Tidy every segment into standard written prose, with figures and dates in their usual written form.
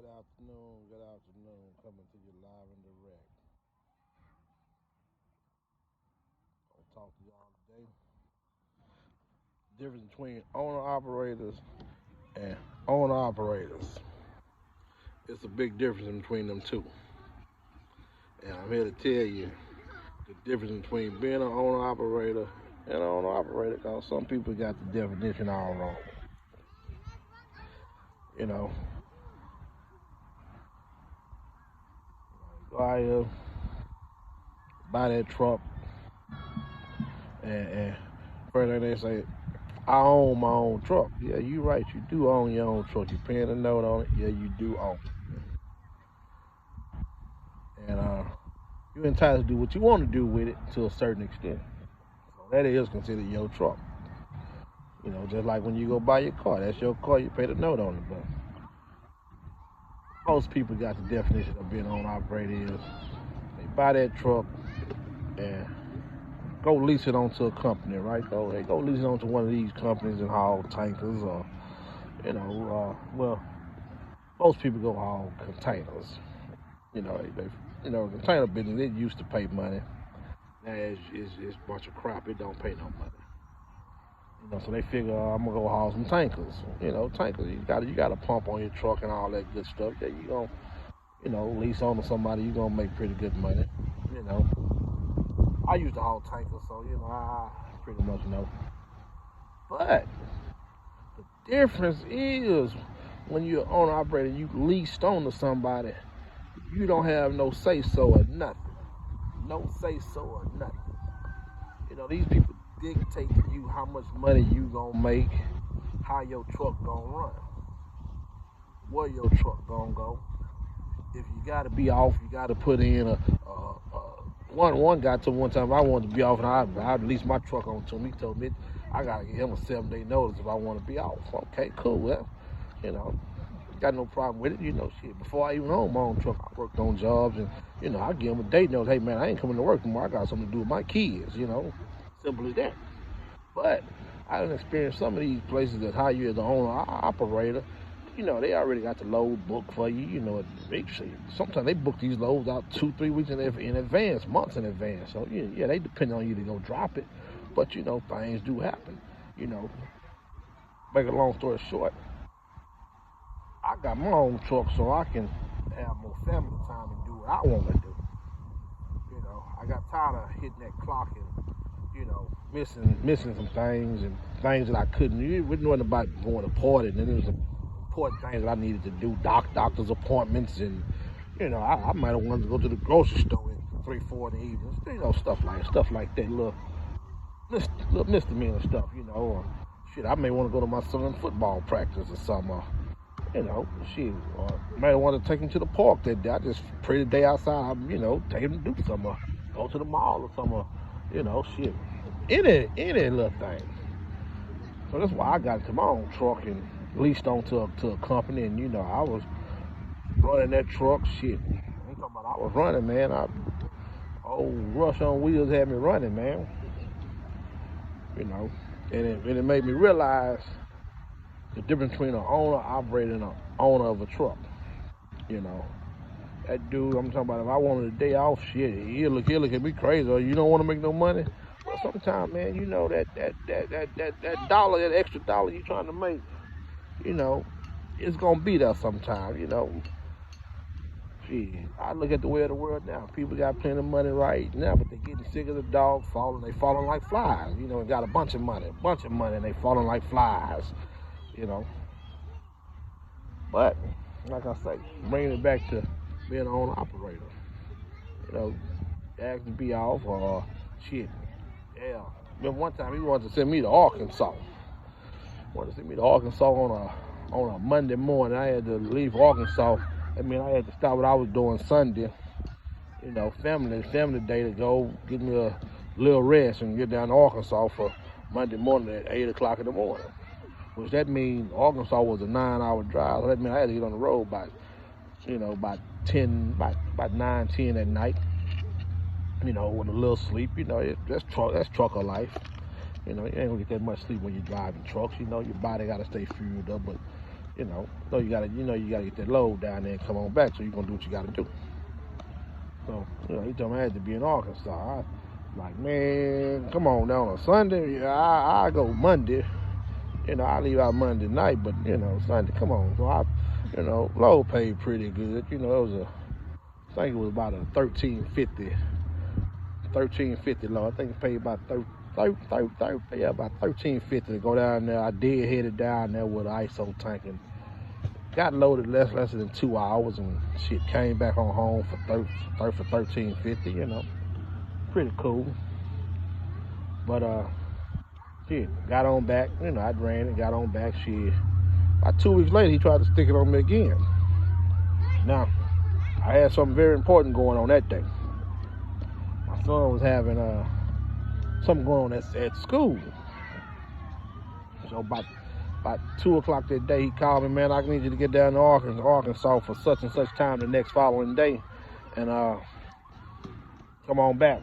Good afternoon, coming to you live and direct. I'll talk to y'all today. Difference between owner operators and owner operators. It's a big difference between them two. And I'm here to tell you the difference between being an owner operator and an owner operator, because some people got the definition all wrong. You know, go out here, buy that truck, and first thing they say, I own my own truck. Yeah, you right. You do own your own truck. You're paying a note on it. Yeah, you do own it. And you're entitled to do what you want to do with it to a certain extent. So that is considered your truck. You know, just like when you go buy your car, that's your car. You pay the note on it. But most people got the definition of being owner operator is they buy that truck and go lease it onto a company, right? So they go lease it onto one of these companies and haul tankers or, well, most people go haul containers. Container business, it used to pay money. Now it's a bunch of crap. It don't pay no money. So they figure I'm gonna go haul some tankers. Tankers. You got a pump on your truck and all that good stuff. Yeah, you gonna lease on to somebody. You gonna make pretty good money. You know, I used to haul tankers, so I pretty much know. But the difference is when you're an owner operator, you leased on to somebody. You don't have no say so or nothing. No say so or nothing. These people dictate to you how much money you gonna make, how your truck gonna run, where your truck gonna go. If you gotta be off, you gotta put in one guy told me one time I wanted to be off and I'd lease my truck on to him. He told me I gotta give him a 7-day notice if I want to be off. Okay, cool. Well, got no problem with it. Shit. Before I even owned my own truck, I worked on jobs and I give him a date notice. Hey man, I ain't coming to work tomorrow. I got something to do with my kids. Simple as that. But I done experienced some of these places that hire you as an owner operator. They already got the load booked for you. Sometimes they book these loads out 2-3 weeks in advance, months in advance. So yeah, they depend on you to go drop it. But things do happen. Make a long story short, I got my own truck so I can have more family time and do what I want to do. I got tired of hitting that clock and missing some things and things that I couldn't. It wasn't about going to party, and then there was important things that I needed to do, doctor's appointments, and I might have wanted to go to the grocery store at 3-4 in the evening. Stuff like that, little misdemeanor stuff. Or shit, I may want to go to my son's football practice or something. Shit, or might want to take him to the park that day. I just pray the day outside. Take him to do something. Go to the mall or something. Shit, any little thing. So that's why I got into my own truck and leased on to a company, and I was running that truck. Shit, I'm talking about I was running, man. Rush on Wheels had me running, man. And it made me realize the difference between an owner operator and an owner of a truck. That dude I'm talking about, if I wanted a day off, shit, he'll look at me crazy. Or you don't want to make no money. Well, sometimes, man, that dollar, that extra dollar you trying to make, it's gonna be there sometime. Shit, I look at the way of the world now. People got plenty of money right now, but they getting sick of the dog falling. They falling like flies. And got a bunch of money, and they falling like flies. But like I say, bringing it back to being an owner operator. Asked to be off or shit. Yeah. Remember one time he wanted to send me to Arkansas. On a Monday morning. I had to leave Arkansas. I had to stop what I was doing Sunday. Family day to go get me a little rest and get down to Arkansas for Monday morning at 8 o'clock in the morning. Which that means Arkansas was a 9-hour drive. So that means I had to get on the road by 9, 10 at night. With a little sleep. That's trucker life. You ain't gonna get that much sleep when you're driving trucks. Your body gotta stay fueled up. But you gotta get that load down there and come on back. So you're gonna do what you gotta do. So, he told me I had to be in Arkansas. I like, man, come on now on a Sunday. Yeah, I go Monday. I leave out Monday night, but Sunday, come on. So load paid pretty good. It was I think it was about a 1350 load. I think it paid about 30, about 1350 to go down there. I did headed down there with an ISO tank and got loaded less than 2 hours and shit. Came back on home for 1350. Pretty cool. But shit, got on back. I ran and got on back. Shit. About 2 weeks later, he tried to stick it on me again. Now, I had something very important going on that day. My son was having something going on at school. So about 2 o'clock that day, he called me, man, I need you to get down to Arkansas for such and such time the next following day, and come on back.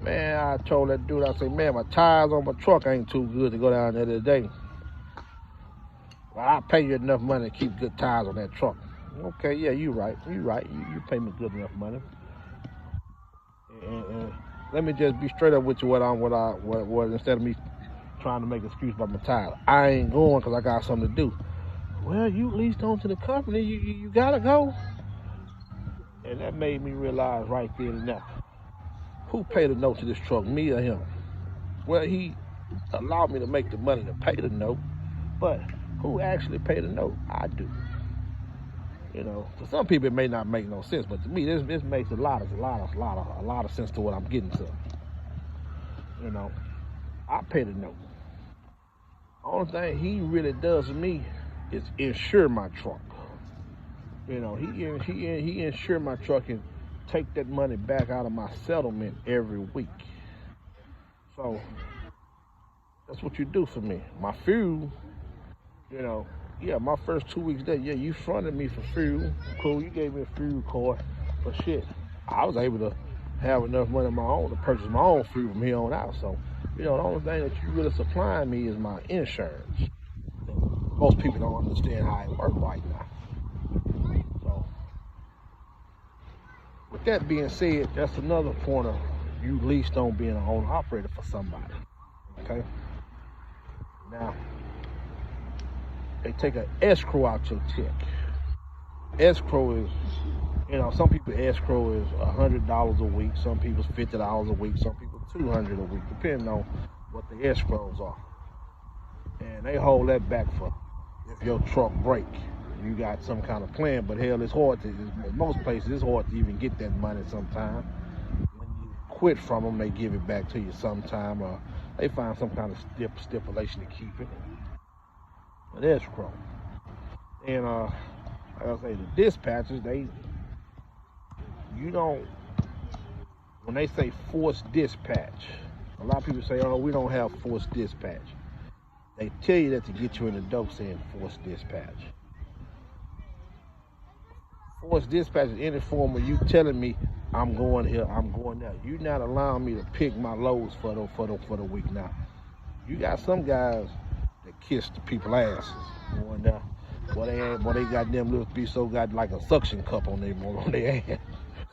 Man, I told that dude, I said, man, my tires on my truck ain't too good to go down there today. Well, I'll pay you enough money to keep good tires on that truck. Okay, yeah, you right. You pay me good enough money. And let me just be straight up with you. What instead of me trying to make an excuse about my tires, I ain't going because I got something to do. Well, you leased onto the company. You gotta go. And that made me realize right then and there, who paid the note to this truck, me or him? Well, he allowed me to make the money to pay the note, but who actually paid the note? I do. For some people it may not make no sense, but to me this makes a lot of sense to what I'm getting to. I pay the note. Only thing he really does for me is insure my truck. He insure my truck and take that money back out of my settlement every week. So that's what you do for me. My fuel, my first 2 weeks there, you fronted me for fuel. Cool, you gave me a fuel card, but shit, I was able to have enough money of my own to purchase my own fuel from here on out. So, the only thing that you really supplying me is my insurance. Most people don't understand how it works right now. So, with that being said, that's another point of you leased on being an owner operator for somebody. Okay? Now, they take an escrow out your check. Escrow is, some people escrow is $100 a week. Some people's $50 a week. Some people $200 a week, depending on what the escrows are. And they hold that back for if your truck break. You got some kind of plan, but hell, it's hard to. In most places, it's hard to even get that money sometimes. When you quit from them, they give it back to you sometime, or they find some kind of stipulation to keep it. But escrow. And like I say, the dispatchers, when they say forced dispatch, a lot of people say, oh, we don't have forced dispatch. They tell you that to get you in the dope saying forced dispatch. Forced dispatch is any form of you telling me I'm going here, I'm going there. You're not allowing me to pick my loads for the week now. You got some guys that kiss the people's asses going there. Boy, they got them little piece so got like a suction cup on their ass.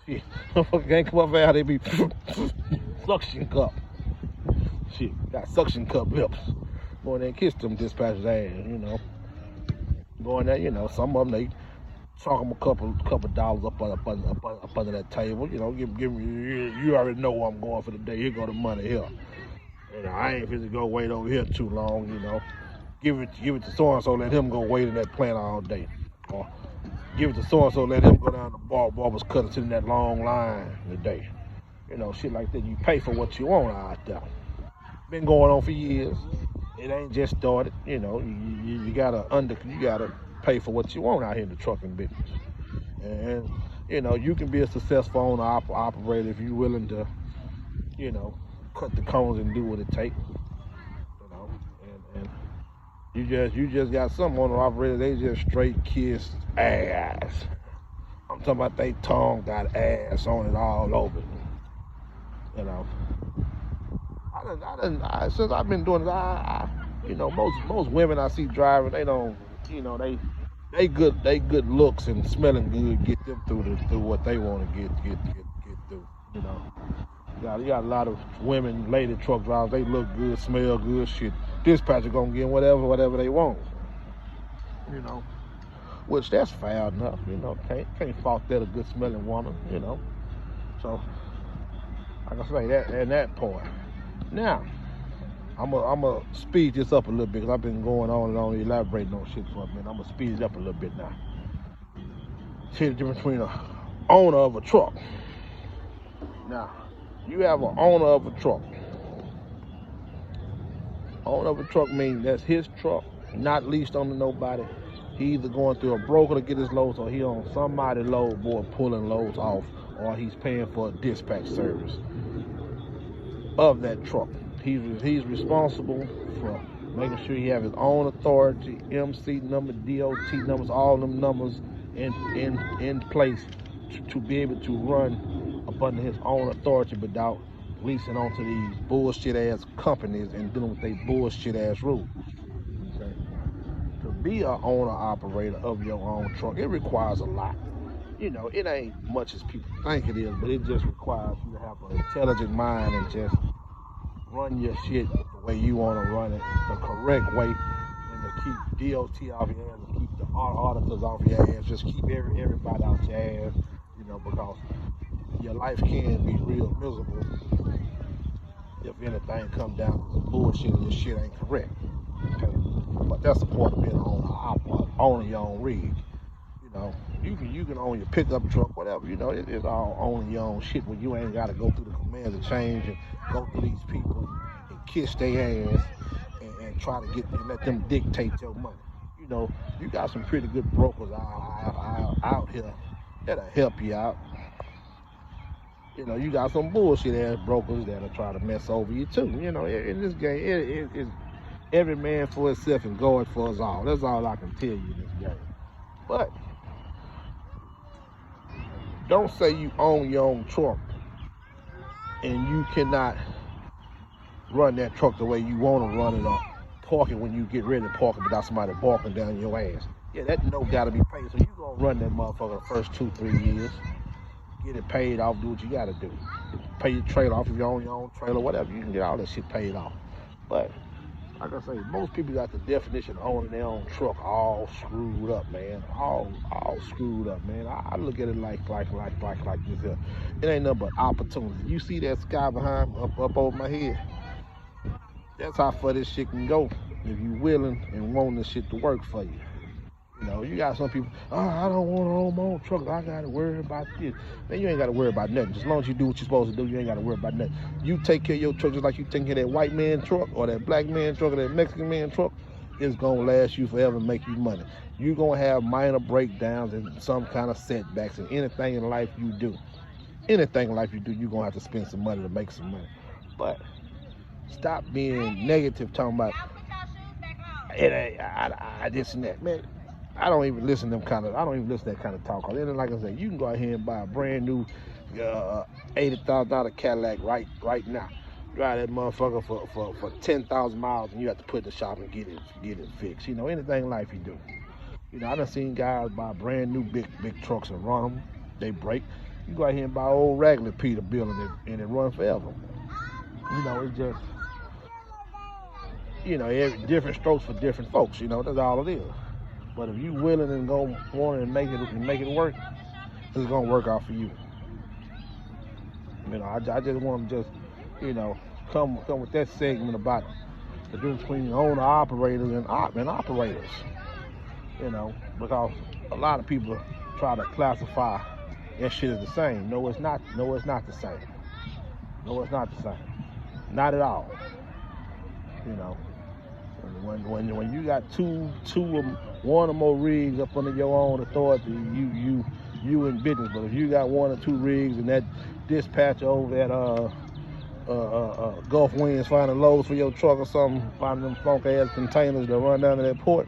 Shit, motherfucker can't come up out, they be suction cup. Shit, got suction cup lips. Boy, they kiss them dispatchers' ass, Going there, some of them they talk them a couple dollars up under that table, give me, you already know where I'm going for the day. Here go the money here. I ain't finna go wait over here too long, Give it to so-and-so, let him go wait in that plant all day. Or give it to so-and-so, let him go down to barber's cut and sit in that long line today. Shit like that. You pay for what you want out there. Been going on for years. It ain't just started. You gotta pay for what you want out here in the trucking business. And you can be a successful owner operator if you're willing to, cut the corners and do what it takes. And you just got some owner operators, they just straight kiss ass. I'm talking about they tongue got ass on it all over. Since I've been doing it, most women I see driving, they don't You know, they good looks and smelling good get them through what they want to get through. You know, you got a lot of women, lady truck drivers. They look good, smell good. Shit, dispatcher gonna get whatever they want. You know, which that's fair enough. You know, can't fault that a good smelling woman. You know, so like I say that and that part. Now, I'm a speed this up a little bit because I've been going on and on elaborating on shit for a minute. I'm gonna speed it up a little bit now. See the difference between a owner of a truck. Now, you have an owner of a truck. Owner of a truck means that's his truck, not leased on to nobody. He either going through a broker to get his loads, or he on somebody's load board pulling loads off, or he's paying for a dispatch service of that truck. He's responsible for making sure he have his own authority, MC number, DOT numbers, all them numbers in place to be able to run up under his own authority without leasing onto these bullshit ass companies and dealing with their bullshit ass rules. Okay? To be an owner operator of your own truck, it requires a lot. You know, it ain't much as people think it is, but it just requires you to have an intelligent mind and just run your shit the way you want to run it, the correct way, and to keep DOT off your ass, and keep the auditors off your ass, just keep everybody out your ass, you know, because your life can be real miserable if anything comes down to some bullshit and your shit ain't correct. Okay? But that's the part of being owning your own rig. You know, you can own your pickup truck, whatever. You know, it's all owning your own shit when you ain't got to go through the commands of change and go through these people and kiss their ass and try to get and let them dictate your money. You know, you got some pretty good brokers out here that'll help you out. You know, you got some bullshit ass brokers that'll try to mess over you too. You know, in this game, it's every man for himself and God for us all. That's all I can tell you in this game. But don't say you own your own truck and you cannot run that truck the way you want to run it, or park it when you get ready to park it without somebody barking down your ass. Yeah, that note got to be paid. So you gonna run that motherfucker the first 2-3 years, get it paid off, do what you got to do. Pay your trailer off if you own your own trailer, whatever. You can get all that shit paid off. But like I say, most people got the definition of owning their own truck all screwed up, man. All screwed up, man. I look at it like this here. It ain't nothing but opportunity. You see that sky behind up over my head? That's how far this shit can go if you willing and want this shit to work for you. You know, you got some people, I don't want to own my own truck. I got to worry about this. Man, you ain't got to worry about nothing. As long as you do what you're supposed to do, you ain't got to worry about nothing. You take care of your truck just like you take care of that white man truck or that black man truck or that Mexican man truck. It's going to last you forever and make you money. You're going to have minor breakdowns and some kind of setbacks in anything in life you do. Anything in life you do, you're going to have to spend some money to make some money. But stop being negative, talking about it ain't I this and that, man. I don't even listen to that kind of talk. And like I said, you can go out here and buy a brand new $80,000 Cadillac right now. Drive that motherfucker for 10,000 miles, and you have to put it in the shop and get it fixed. You know, anything in life you do. You know, I done seen guys buy brand new big trucks and run them. They break. You go out here and buy old regular Peterbilt and it run forever. You know, it's just, you know, different strokes for different folks. You know, that's all it is. But if you willing and go want and make it work, it's gonna work out for you. You know, I just want to you know, come with that segment about the difference between owner operators and operators. You know, because a lot of people try to classify that shit as the same. No, it's not. No, it's not the same. No, it's not the same. Not at all. You know, when you got one or more rigs up under your own authority, you in business. But if you got 1 or 2 rigs and that dispatcher over at Gulf Winds finding loads for your truck or something, finding them funk ass containers that run down to that port,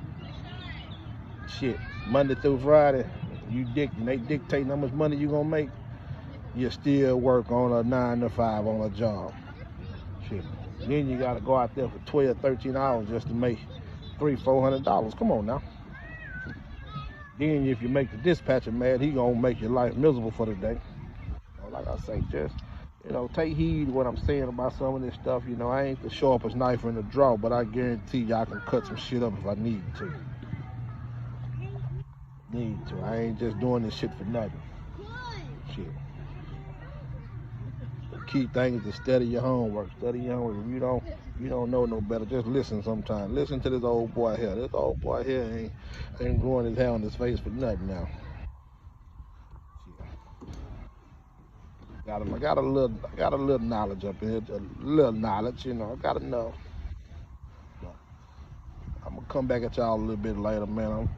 shit, Monday through Friday, they dictating how much money you gonna make, you still work on a 9 to 5 on a job. Shit. Then you gotta go out there for 12, 13 hours just to make $300-400. Come on now. Then if you make the dispatcher mad, he gonna make your life miserable for the day. Like I say, just, take heed to what I'm saying about some of this stuff. I ain't the sharpest knife in the drawer, but I guarantee you I can cut some shit up if I need to. I ain't just doing this shit for nothing. Shit. The key thing is to study your homework. Study your homework. If you don't know no better, just listen sometimes. Listen to this old boy here. This old boy here ain't growing his hair on his face for nothing now. I got a little knowledge up in here, a little knowledge, I got enough. I'm gonna come back at y'all a little bit later, man. I'm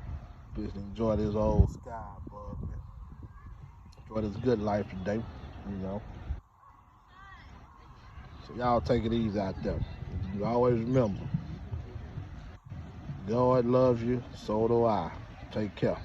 just enjoy this old sky above me. Enjoy this good life today, So y'all take it easy out there. You always remember, God loves you, so do I. Take care.